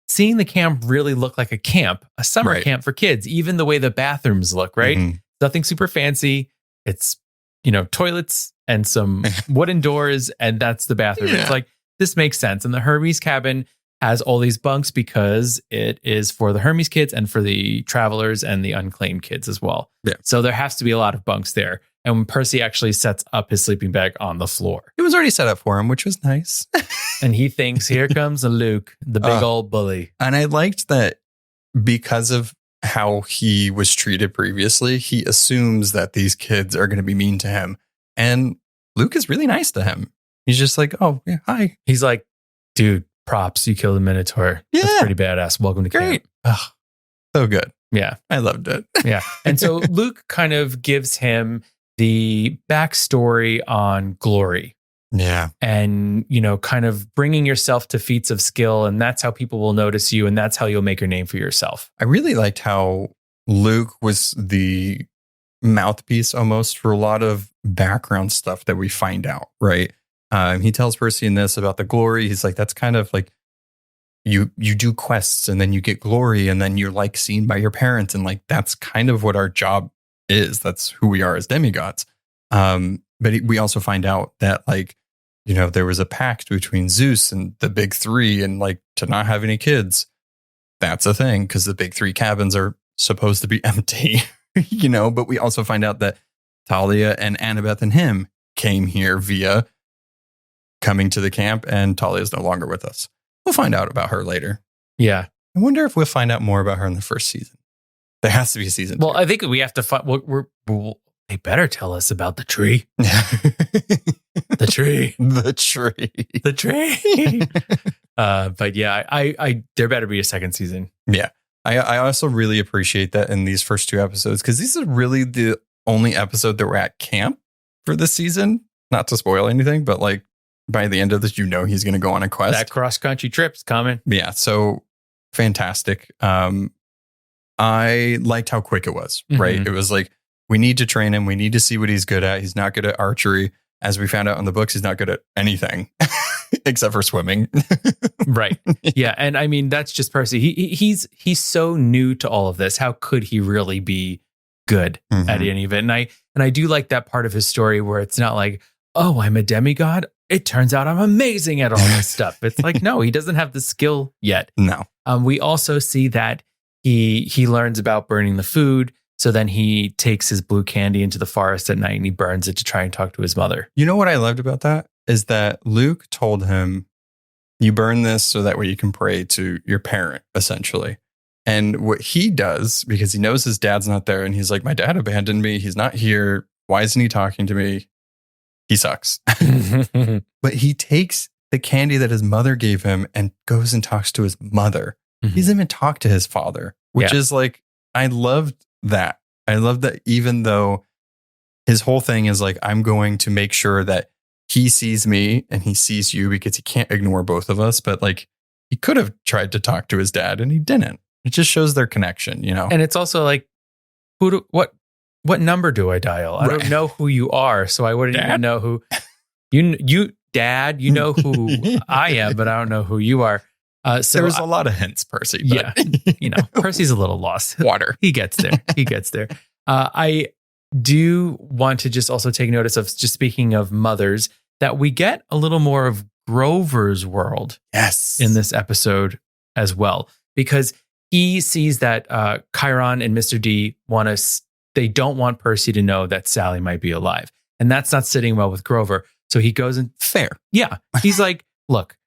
seeing the camp really look like a camp, a summer camp for kids, even the way the bathrooms look, right? Mm-hmm. Nothing super fancy. It's, you know, toilets and some wooden doors, and that's the bathroom. Yeah. It's like, this makes sense. And the Hermes cabin has all these bunks because it is for the Hermes kids and for the travelers and the unclaimed kids as well. Yeah. So there has to be a lot of bunks there. And when Percy actually sets up his sleeping bag on the floor, it was already set up for him, which was nice. And he thinks, here comes a Luke, the big old bully. And I liked that because of how he was treated previously, he assumes that these kids are going to be mean to him. And Luke is really nice to him. He's just like, oh, yeah, hi. He's like, dude, props. You killed a Minotaur. Yeah. That's pretty badass. Welcome to camp. Oh, so good. Yeah. I loved it. Yeah. And so Luke kind of gives him the backstory on glory. Yeah. And, you know, kind of bringing yourself to feats of skill. And that's how people will notice you. And that's how you'll make your name for yourself. I really liked how Luke was the mouthpiece almost for a lot of background stuff that we find out, right? He tells Percy in this about the glory. He's like, that's kind of like you do quests and then you get glory and then you're like seen by your parents. And like, that's kind of what our job is. That's who we are as demigods. But we also find out that like, you know, there was a pact between Zeus and the big three and like to not have any kids. That's a thing because the big three cabins are supposed to be empty, you know, but we also find out that Talia and Annabeth and him came here via coming to the camp, and Talia is no longer with us. We'll find out about her later. Yeah. I wonder if we'll find out more about her in the first season. There has to be a season 2. Well, I think we have to find, they better tell us about the tree. The tree. The tree. The tree. But yeah, I there better be a second season. Yeah. I also really appreciate that in these first 2 episodes, because this is really the only episode that we're at camp for this season. Not to spoil anything, but like by the end of this, you know, he's going to go on a quest. That cross-country trip's coming. Yeah. So fantastic. I liked how quick it was, right? Mm-hmm. It was like, we need to train him. We need to see what he's good at. He's not good at archery. As we found out in the books, he's not good at anything except for swimming. Right. Yeah. And I mean, that's just Percy. He's so new to all of this. How could he really be good at any of it? And I do like that part of his story where it's not like, oh, I'm a demigod. It turns out I'm amazing at all this stuff. It's like, no, he doesn't have the skill yet. No. We also see that he learns about burning the food. So then he takes his blue candy into the forest at night and he burns it to try and talk to his mother. You know what I loved about that is that Luke told him, you burn this so that way you can pray to your parent, essentially. And what he does, because he knows his dad's not there, and he's like, my dad abandoned me. He's not here. Why isn't he talking to me? He sucks. But he takes the candy that his mother gave him and goes and talks to his mother. Mm-hmm. He doesn't even talk to his father, which is like, I loved that. I love that even though his whole thing is like, I'm going to make sure that he sees me and he sees you because he can't ignore both of us. But like, he could have tried to talk to his dad and he didn't. It just shows their connection, you know? And it's also like, what number do I dial? I don't know who you are. So I wouldn't even know who you dad, you know who I am, but I don't know who you are. So there was a lot of hints, Percy. But. Yeah. Percy's a little lost. Water. He gets there. I do want to just also take notice of, just speaking of mothers, that we get a little more of Grover's world in this episode as well, because he sees that Chiron and Mr. D they don't want Percy to know that Sally might be alive. And that's not sitting well with Grover. So he goes and fair. Yeah. He's like, look,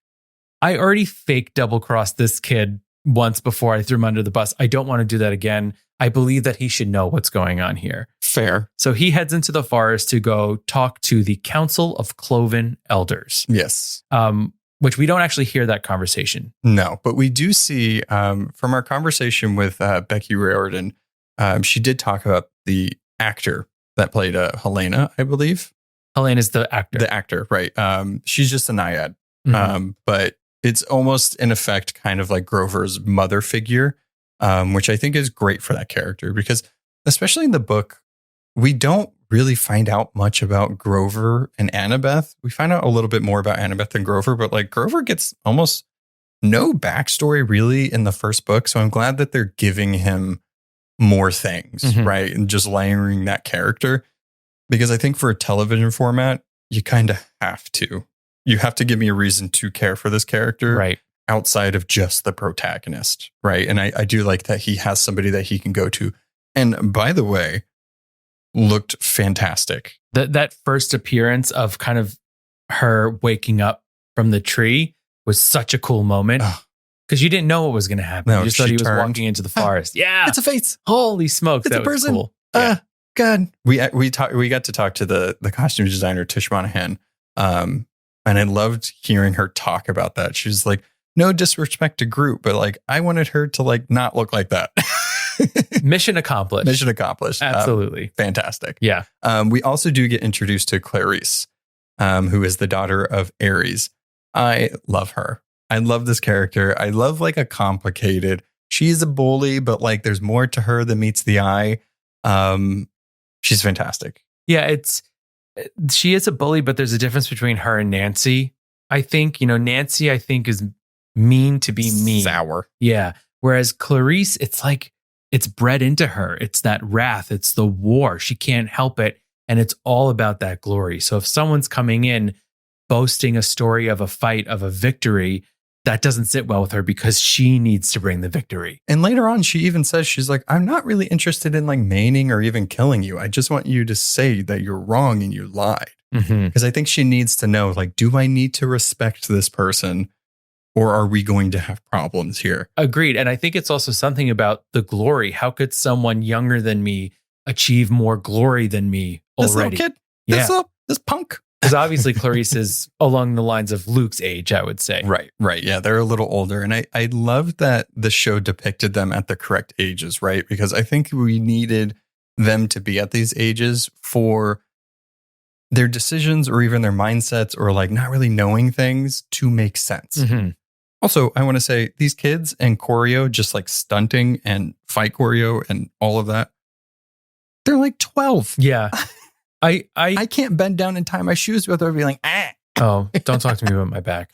I already fake double crossed this kid once before I threw him under the bus. I don't want to do that again. I believe that he should know what's going on here. Fair. So he heads into the forest to go talk to the Council of Cloven Elders. Yes. Which we don't actually hear that conversation. No, but we do see from our conversation with Becky Riordan, she did talk about the actor that played Helena, I believe. Helena's the actor. The actor, right. She's just a naiad. Mm-hmm. But it's almost, in effect, kind of like Grover's mother figure, which I think is great for that character because, especially in the book, we don't really find out much about Grover and Annabeth. We find out a little bit more about Annabeth than Grover, but like Grover gets almost no backstory really in the first book. So I'm glad that they're giving him more things, right? And just layering that character. Because I think for a television format, you kind of have to. You have to give me a reason to care for this character, right? Outside of just the protagonist, right? And I do like that he has somebody that he can go to. And by the way, looked fantastic. That first appearance of kind of her waking up from the tree was such a cool moment. Because you didn't know what was going to happen. No, you just thought he was walking into the forest. Yeah. It's a face. Holy smokes. It's that a person. was cool. Yeah. God. We got to talk to the costume designer, Tish Monahan. And I loved hearing her talk about that. She was like, no disrespect to Groot, but like, I wanted her to like not look like that. Mission accomplished. Mission accomplished. Absolutely. Fantastic. Yeah. We also do get introduced to Clarice, who is the daughter of Ares. I love her. I love this character. I love like a complicated, she's a bully, but like there's more to her than meets the eye. She's fantastic. Yeah, she is a bully, but there's a difference between her and Nancy. I think, Nancy, I think is mean to be mean. Sour. Yeah. Whereas Clarice, it's like, it's bred into her. It's that wrath. It's the war. She can't help it. And it's all about that glory. So if someone's coming in boasting a story of a fight, of a victory, that doesn't sit well with her because she needs to bring the victory. And later on, she even says, she's like, I'm not really interested in like maiming or even killing you. I just want you to say that you're wrong and you lied. Because I think she needs to know, like, do I need to respect this person or are we going to have problems here? Agreed. And I think it's also something about the glory. How could someone younger than me achieve more glory than me already? This little kid, this punk. Because obviously Clarice is along the lines of Luke's age, I would say. Right. Yeah, they're a little older. And I love that the show depicted them at the correct ages, right? Because I think we needed them to be at these ages for their decisions or even their mindsets or like not really knowing things to make sense. Also, I want to say these kids and choreo, just like stunting and fight choreo and all of that, they're like 12. Yeah. I can't bend down and tie my shoes without being like, ah. Oh, don't talk to me about my back.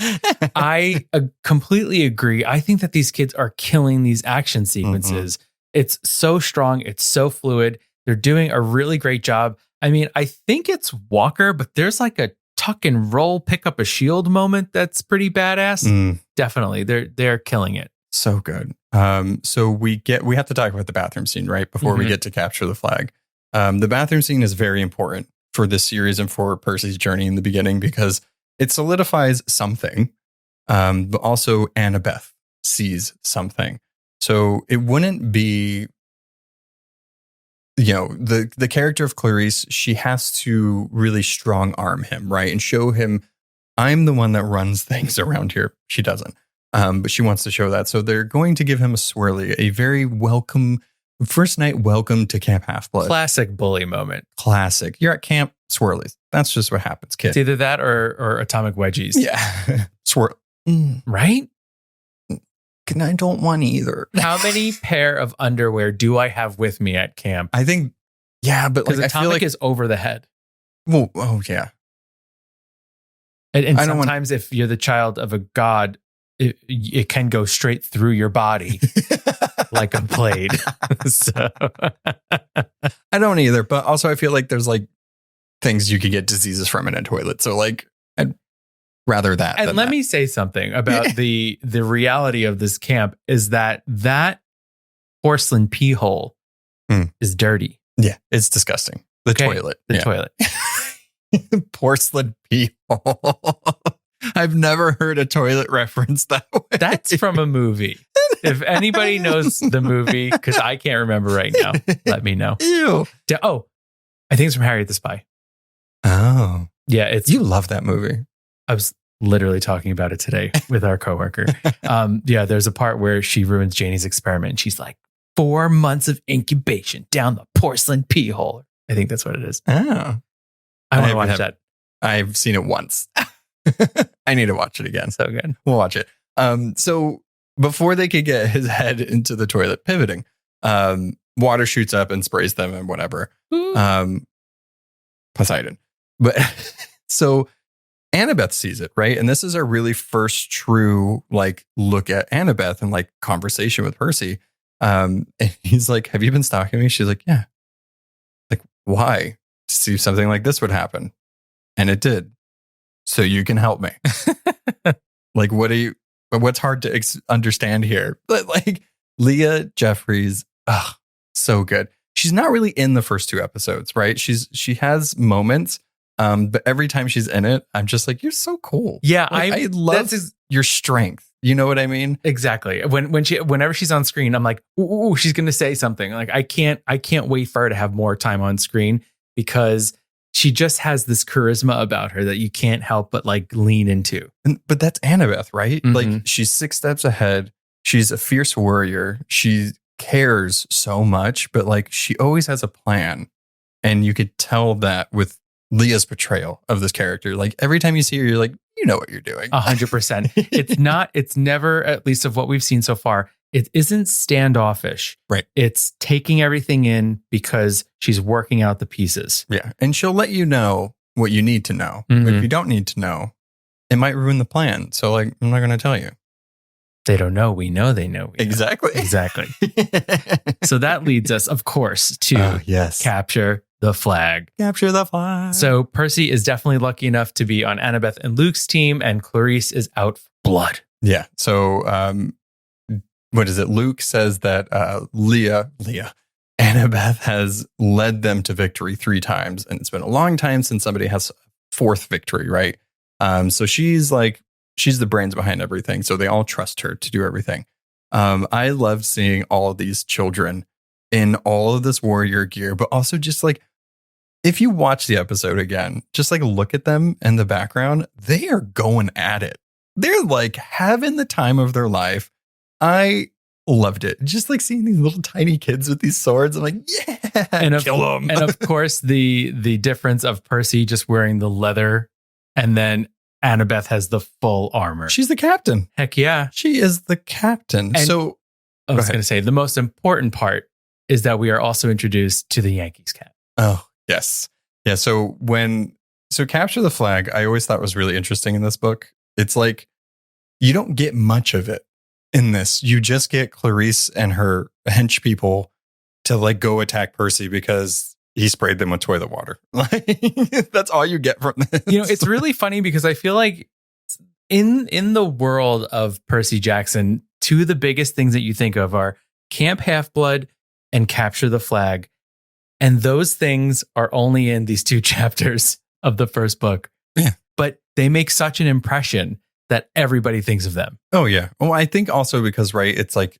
I completely agree. I think that these kids are killing these action sequences. It's so strong. It's so fluid. They're doing a really great job. I mean, I think it's Walker, but there's like a tuck and roll, pick up a shield moment that's pretty badass. Definitely. They're killing it. So good. So we have to talk about the bathroom scene, right? Before we get to capture the flag. The bathroom scene is very important for this series and for Percy's journey in the beginning because it solidifies something. But also Annabeth sees something. So it wouldn't be, the character of Clarice, she has to really strong arm him, right? And show him, I'm the one that runs things around here. She doesn't. But she wants to show that. So they're going to give him a swirly, a very first night welcome to Camp Half-Blood. Classic bully moment. Classic. You're at Camp Swirlies. That's just what happens, kid. It's either that or atomic wedgies. Yeah. Swirl. Right? I don't want either. How many pair of underwear do I have with me at camp? I think, yeah, but because I atomic feel like is over the head. Well, oh yeah. And sometimes if you're the child of a god, it can go straight through your body like a blade. So I don't either, but also I feel like there's like things you could get diseases from in a toilet. So like I'd rather that. And let me say something about the reality of this camp is that porcelain pee hole is dirty. Yeah, it's disgusting. The toilet. Porcelain pee hole. I've never heard a toilet reference that way. That's from a movie. If anybody knows the movie, because I can't remember right now, let me know. Ew. I think it's from Harriet the Spy. Oh. Yeah, you love that movie. I was literally talking about it today with our coworker. There's a part where she ruins Janie's experiment. And she's like, 4 months of incubation down the porcelain pee hole. I think that's what it is. Oh. I want to watch that. I've seen it once. I need to watch it again. So good. We'll watch it. So before they could get his head into the toilet pivoting, water shoots up and sprays them and whatever. Poseidon. But so Annabeth sees it, right? And this is our really first true like look at Annabeth and like conversation with Percy. And he's like, have you been stalking me? She's like, yeah. Like, why? To see if something like this would happen. And it did. So you can help me. Like, what's hard to understand here? But like Leah Jeffries, so good. She's not really in the first 2 episodes, right? She has moments, but every time she's in it, I'm just like, you're so cool. Yeah, like, I love your strength. You know what I mean? Exactly. Whenever she's on screen, I'm like, ooh, she's going to say something. Like I can't wait for her to have more time on screen because she just has this charisma about her that you can't help but like lean into. But that's Annabeth, right? Mm-hmm. Like she's 6 steps ahead. She's a fierce warrior. She cares so much, but like she always has a plan. And you could tell that with Leah's portrayal of this character. Like every time you see her, you're like, you know what you're doing. 100%. It's never, at least of what we've seen so far, it isn't standoffish. Right. It's taking everything in because she's working out the pieces. Yeah. And she'll let you know what you need to know. Mm-hmm. But if you don't need to know, it might ruin the plan. So like, I'm not going to tell you. They don't know. We know they know. Exactly. So that leads us, of course, to capture the flag. Capture the flag. So Percy is definitely lucky enough to be on Annabeth and Luke's team, and Clarice is out for blood. Yeah. So what is it? Luke says that Annabeth has led them to victory 3 times, and it's been a long time since somebody has 4th victory, right? So she's the brains behind everything. So they all trust her to do everything. I love seeing all of these children in all of this warrior gear, but also just like, if you watch the episode again, just like look at them in the background, they are going at it. They're like having the time of their life. I loved it. Just like seeing these little tiny kids with these swords. I'm like, yeah, kill them. And of course, the difference of Percy just wearing the leather, and then Annabeth has the full armor. She's the captain. Heck yeah. She is the captain. And so I was going to say the most important part is that we are also introduced to the Yankees cap. Oh, yes. Yeah. So capture the flag, I always thought was really interesting in this book. It's like, you don't get much of it in this. You just get Clarice and her hench people to like go attack Percy because he sprayed them with toilet water. Like, that's all you get from this. It's really funny because I feel like in the world of Percy Jackson, two of the biggest things that you think of are Camp Half-Blood and Capture the Flag. And those things are only in these 2 chapters of the first book. Yeah. But they make such an impression that everybody thinks of them. Oh, yeah. Well, I think also because, right, it's like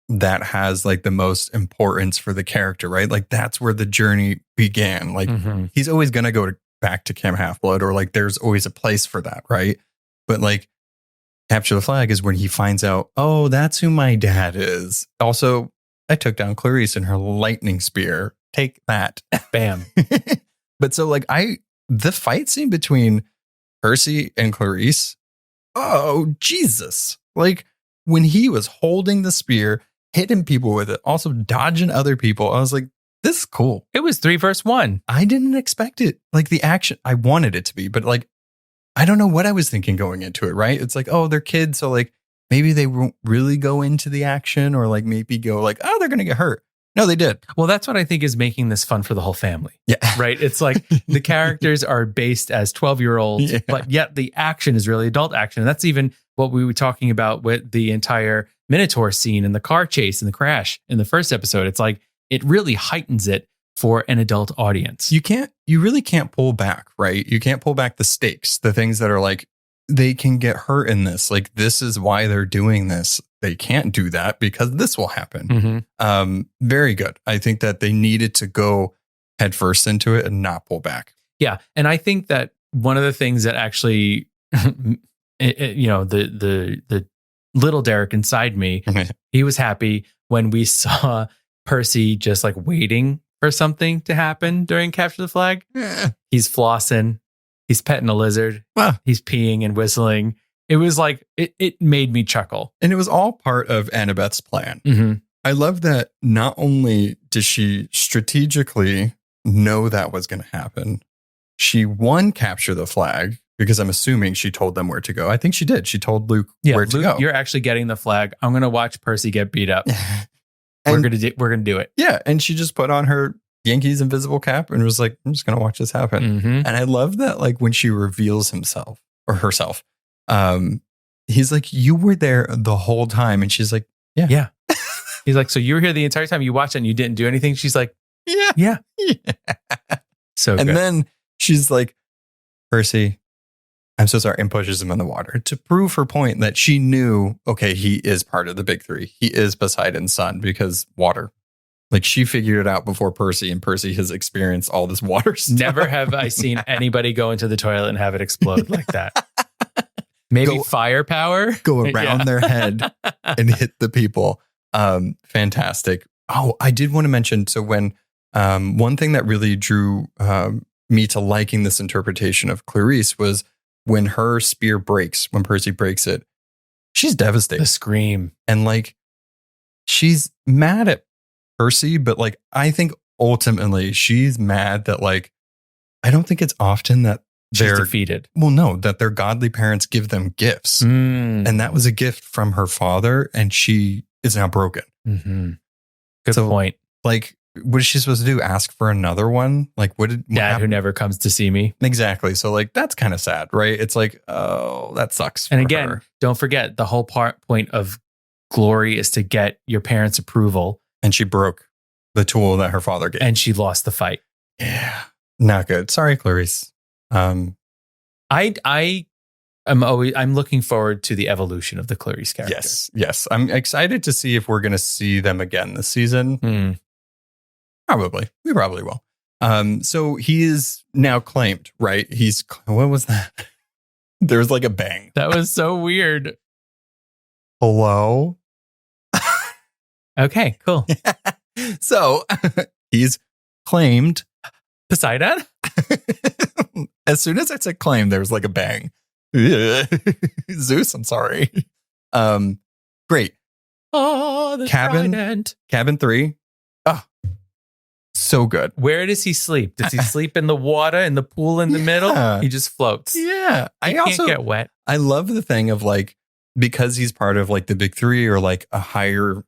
that has like the most importance for the character, right? Like that's where the journey began. Like he's always going to go back to Camp Half-Blood, or like there's always a place for that, right? But like Capture the Flag is when he finds out, oh, that's who my dad is. Also, I took down Clarice in her lightning spear. Take that. Bam. But so like the fight scene between Percy and Clarice, oh, Jesus. Like when he was holding the spear, hitting people with it, also dodging other people, I was like, this is cool. It was 3 versus 1. I didn't expect it. Like the action, I wanted it to be, but like, I don't know what I was thinking going into it, right? It's like, oh, they're kids. So like maybe they won't really go into the action, or like maybe go like, oh, they're going to get hurt. No, they did. Well, that's what I think is making this fun for the whole family. Yeah. Right? It's like the characters are based as 12-year-olds, but yet the action is really adult action. And that's even what we were talking about with the entire Minotaur scene and the car chase and the crash in the first episode. It's like it really heightens it for an adult audience. You really can't pull back, right? You can't pull back the stakes, the things that are like, they can get hurt in this. Like, this is why they're doing this. They can't do that because this will happen. Very good. I think that they needed to go headfirst into it and not pull back. Yeah. And I think that one of the things that actually, the little Derek inside me, he was happy when we saw Percy just like waiting for something to happen during Capture the Flag. He's flossing. He's petting a lizard. Wow. He's peeing and whistling. It was like, it made me chuckle. And it was all part of Annabeth's plan. I love that not only did she strategically know that was going to happen, she won Capture the Flag, because I'm assuming she told them where to go. I think she did. She told Luke where to go. You're actually getting the flag. I'm going to watch Percy get beat up. We're going to do it. Yeah. And she just put on her Yankees invisible cap and was like, I'm just going to watch this happen. And I love that, like, when she reveals himself or herself, he's like, you were there the whole time. And she's like, yeah. He's like, so you were here the entire time, you watched it and you didn't do anything? She's like, yeah. So and good. then she's like, Percy, I'm so sorry, and pushes him in the water to prove her point that she knew, okay, he is part of the big three. He is Poseidon's son because water. Like, she figured it out before Percy, and Percy has experienced all this water stuff. Never have I seen anybody go into the toilet and have it explode like that. Maybe firepower. Go around their head and hit the people. Fantastic. Oh, I did want to mention, so when one thing that really drew me to liking this interpretation of Clarice was when her spear breaks, when Percy breaks it, she's devastated. The scream. And like, she's mad at Percy, but like, I think ultimately she's mad that, like, I don't think it's often that they're defeated. Well, no, that their godly parents give them gifts. And that was a gift from her father, and she is now broken. Good point. Like, what is she supposed to do? Ask for another one? Like, what Dad who never comes to see me. Exactly. So like, that's kind of sad, right? It's like, oh, that sucks. And again, don't forget, the whole point of glory is to get your parents' approval. And she broke the tool that her father gave. And she lost the fight. Yeah. Not good. Sorry, Clarice. I'm looking forward to the evolution of the Clarice character. Yes. I'm excited to see if we're going to see them again this season. Probably. We probably will. So he is now claimed, right? What was that? There's like a bang. That was so weird. Hello? Okay, cool. So he's claimed Poseidon. As soon as I said claim, there was like a bang. Zeus, I'm sorry. Great. Oh, the trident. Cabin 3. Oh, so good. Where does he sleep? Does he sleep in the water, in the pool in the middle? He just floats. Yeah. He can't get wet. I love the thing of like, because he's part of like the big three, or like a higher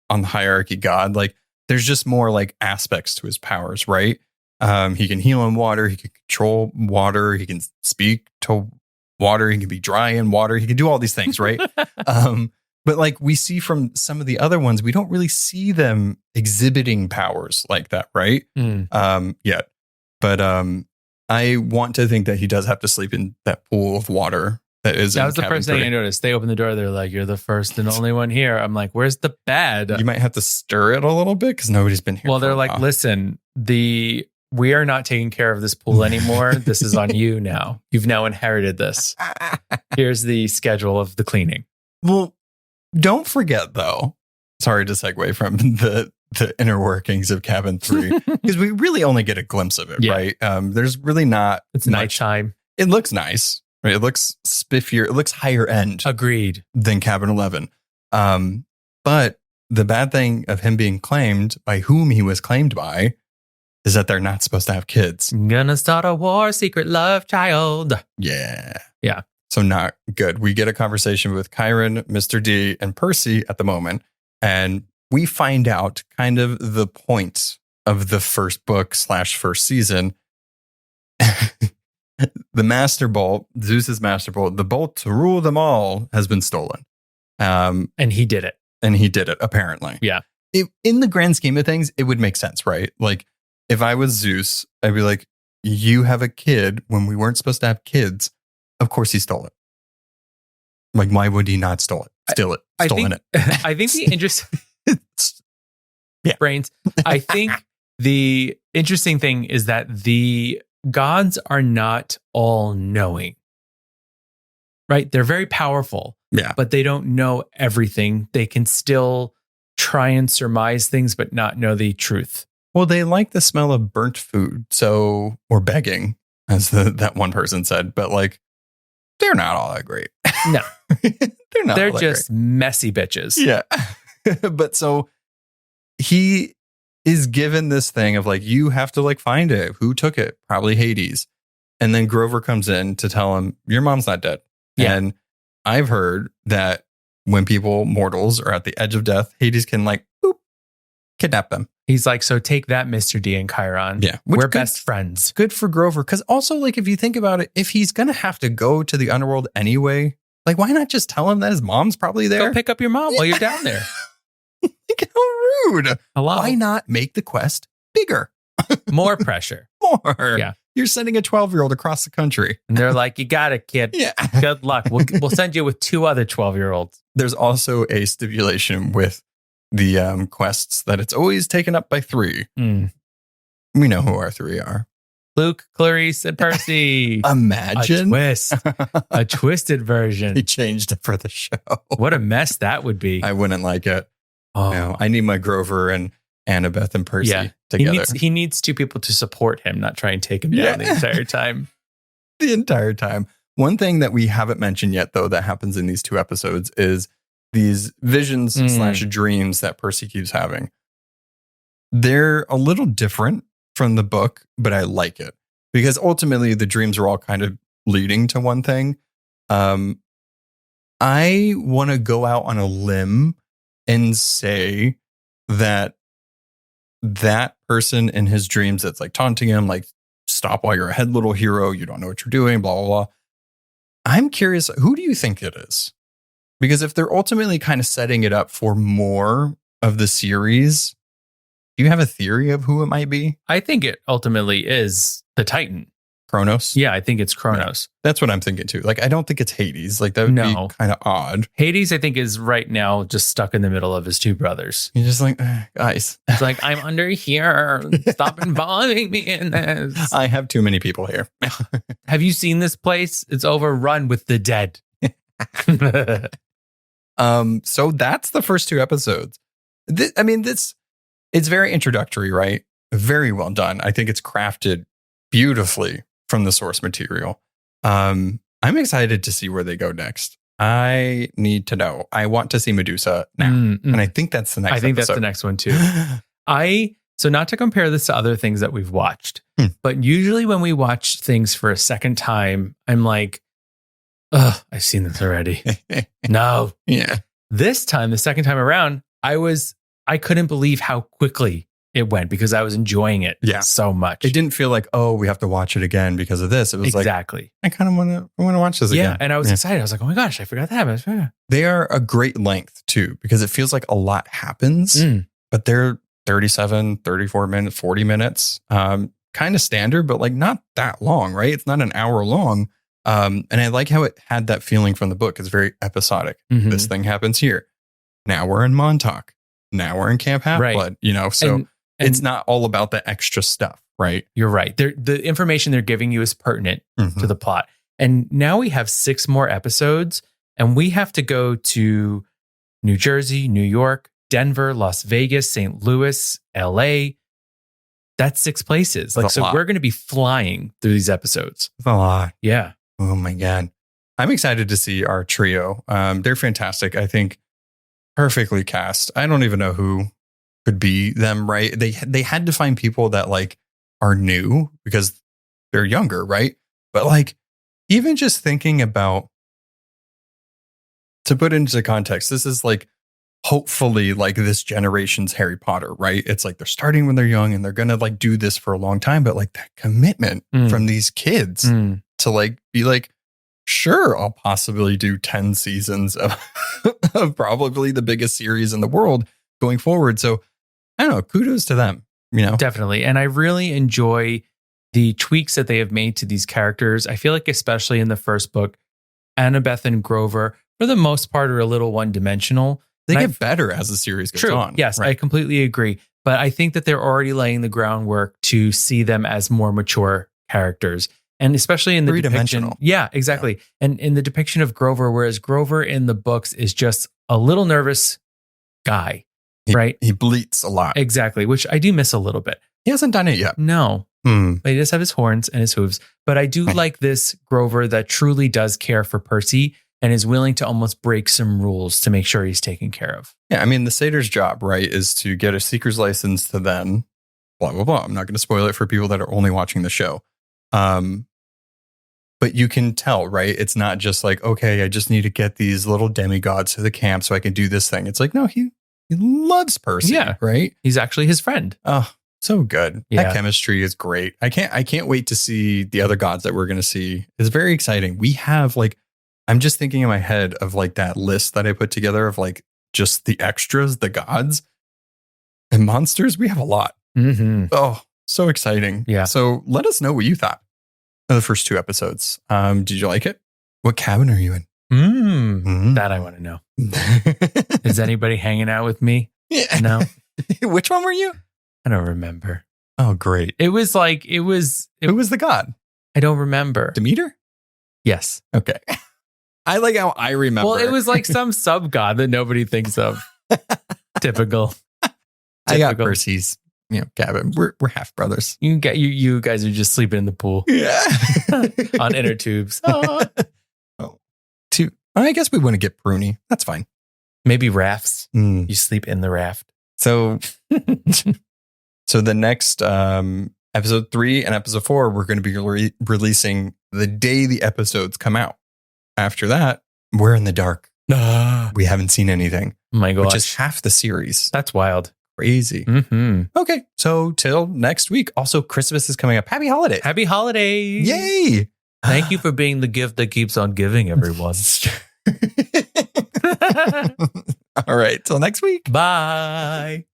on the hierarchy god, like there's just more like aspects to his powers, right? He can heal in water. He can control water. He can speak to water. He can be dry in water. He can do all these things, right? But like we see from some of the other ones, we don't really see them exhibiting powers like that, right? Yet. But I want to think that he does have to sleep in that pool of water. That was the first thing I noticed. They opened the door. They're like, "You're the first and only one here." I'm like, "Where's the bed?" You might have to stir it a little bit because nobody's been here. Well, they're like, "Listen, we are not taking care of this pool anymore. This is on you now. You've now inherited this. Here's the schedule of the cleaning." Well, don't forget though. Sorry to segue from the inner workings of Cabin 3 because we really only get a glimpse of it, right? There's really not. It's nighttime. It looks nice. Right? It looks spiffier. It looks higher end. Agreed. Than Cabin 11. But the bad thing of him being claimed by whom he was claimed by is that they're not supposed to have kids. Gonna start a war, secret love child. Yeah. Yeah. So not good. We get a conversation with Chiron, Mr. D, and Percy at the moment. And we find out kind of the point of the first book / first season. The Master Bolt, Zeus's Master Bolt, the bolt to rule them all has been stolen. And he did it. And he did it, apparently. Yeah. In the grand scheme of things, it would make sense, right? Like, if I was Zeus, I'd be like, you have a kid when we weren't supposed to have kids. Of course he stole it. Like, why would he not steal it? Stolen it. I think the interesting... Brains. I think the interesting thing is that the gods are not all knowing, right? They're very powerful, but they don't know everything. They can still try and surmise things, but not know the truth. Well, they like the smell of burnt food, or begging, as that one person said. But like, they're not all that great. No, they're not. They're just great. Messy bitches. Yeah, but so he is given this thing of like, you have to like find it. Who took it? Probably Hades. And then Grover comes in to tell him, your mom's not dead. Yeah. And I've heard that when mortals are at the edge of death, Hades can like, boop, kidnap them. He's like, so take that, Mr. D and Chiron. Yeah. We're best friends. Good for Grover. Because also, like, if you think about it, if he's going to have to go to the underworld anyway, like, why not just tell him that his mom's probably there? Go pick up your mom while you're down there. Like, how rude. Hello. Why not make the quest bigger? More pressure. More. Yeah. You're sending a 12-year-old across the country. And they're like, you got it, kid. Yeah. Good luck. We'll send you with 2 other 12-year-olds. There's also a stipulation with the quests that it's always taken up by 3. We know who our 3 are. Luke, Clarice, and Percy. Imagine. A twist. A twisted version. He changed it for the show. What a mess that would be. I wouldn't like it. Oh. No, I need my Grover and Annabeth and Percy together. He needs 2 people to support him, not try and take him down the entire time. The entire time. One thing that we haven't mentioned yet, though, that happens in these 2 episodes is these visions / dreams that Percy keeps having. They're a little different from the book, but I like it because ultimately the dreams are all kind of leading to one thing. I want to go out on a limb and say that person in his dreams that's like taunting him, like, stop while you're ahead, little hero. You don't know what you're doing, blah, blah, blah. I'm curious, who do you think it is? Because if they're ultimately kind of setting it up for more of the series, do you have a theory of who it might be? I think it ultimately is the Titan. Kronos? Yeah, I think it's Kronos. Yeah, that's what I'm thinking too. Like, I don't think it's Hades. Like, that would be kind of odd. Hades, I think, is right now just stuck in the middle of his 2 brothers. He's just like, guys. It's like, I'm under here. Stop involving me in this. I have too many people here. Have you seen this place? It's overrun with the dead. So that's the first 2 episodes. It's very introductory, right? Very well done. I think it's crafted beautifully from the source material. I'm excited to see where they go next. I need to know. I want to see Medusa now. And I think that's the next episode. That's the next one too. So not to compare this to other things that we've watched, but usually when we watch things for a second time, I'm like, ugh, I've seen this already. No. Yeah. This time, the second time around, I couldn't believe how quickly it went because I was enjoying it so much. It didn't feel like, oh, we have to watch it again because of this. It was exactly. I kind of want to watch this again. And I was excited. I was like, oh my gosh, I forgot that. They are a great length too, because it feels like a lot happens, but they're 37, 34 minutes, 40 minutes. Kind of standard, but like not that long, right? It's not an hour long. And I like how it had that feeling from the book. It's very episodic. This thing happens here. Now we're in Montauk. Now we're in Camp Half-Blood, so it's not all about the extra stuff, right? You're right. The information they're giving you is pertinent to the plot. And now we have 6 more episodes, and we have to go to New Jersey, New York, Denver, Las Vegas, St. Louis, LA. That's 6 places. We're going to be flying through these episodes. That's a lot. Yeah. Oh my God. I'm excited to see our trio. They're fantastic. I think perfectly cast. I don't even know who could be them, right? They had to find people that like are new because they're younger, right? But like even just thinking about, to put into context, this is like hopefully like this generation's Harry Potter, right? It's like they're starting when they're young and they're going to like do this for a long time. But like that commitment from these kids to like be like, sure, I'll possibly do 10 seasons of probably the biggest series in the world going forward. So I don't know, kudos to them, Definitely. And I really enjoy the tweaks that they have made to these characters. I feel like especially in the first book, Annabeth and Grover, for the most part, are a little one-dimensional. They get better as the series goes on. Yes, right? I completely agree. But I think that they're already laying the groundwork to see them as more mature characters. And especially in the depiction. Yeah, exactly. Yeah. And in the depiction of Grover, whereas Grover in the books is just a little nervous guy, right? He bleats a lot. Exactly, which I do miss a little bit. He hasn't done it yet. No. But he does have his horns and his hooves. But I do like this Grover that truly does care for Percy and is willing to almost break some rules to make sure he's taken care of. Yeah, I mean, the satyr's job, right, is to get a seeker's license to then blah, blah, blah. I'm not going to spoil it for people that are only watching the show. But you can tell, right? It's not just like, okay, I just need to get these little demigods to the camp so I can do this thing. It's like, no, he loves Percy, right? He's actually his friend. Oh, so good. Yeah. That chemistry is great. I can't wait to see the other gods that we're going to see. It's very exciting. We have like, I'm just thinking in my head of like that list that I put together of like just the extras, the gods and monsters. We have a lot. Oh, so exciting. Yeah. So let us know what you thought of the first 2 episodes. Did you like it? What cabin are you in? That I want to know. Is anybody hanging out with me? Yeah. No. Which one were you? I don't remember. Oh, great. It was like, who was the god? I don't remember. Demeter? Yes. Okay. I like how I remember. Well, it was like some sub god that nobody thinks of. Typical. I got Percy's, cabin. We're half brothers. You guys are just sleeping in the pool. Yeah. On inner tubes. I guess we want to get pruny. That's fine. Maybe rafts. You sleep in the raft. So the next episode 3 and episode 4, we're going to be releasing the day the episodes come out. After that, we're in the dark. We haven't seen anything. Oh my gosh. Which is half the series. That's wild. Crazy. Okay. So till next week. Also, Christmas is coming up. Happy holidays. Happy holidays. Yay. Thank you for being the gift that keeps on giving, everyone. All right. Till next week. Bye.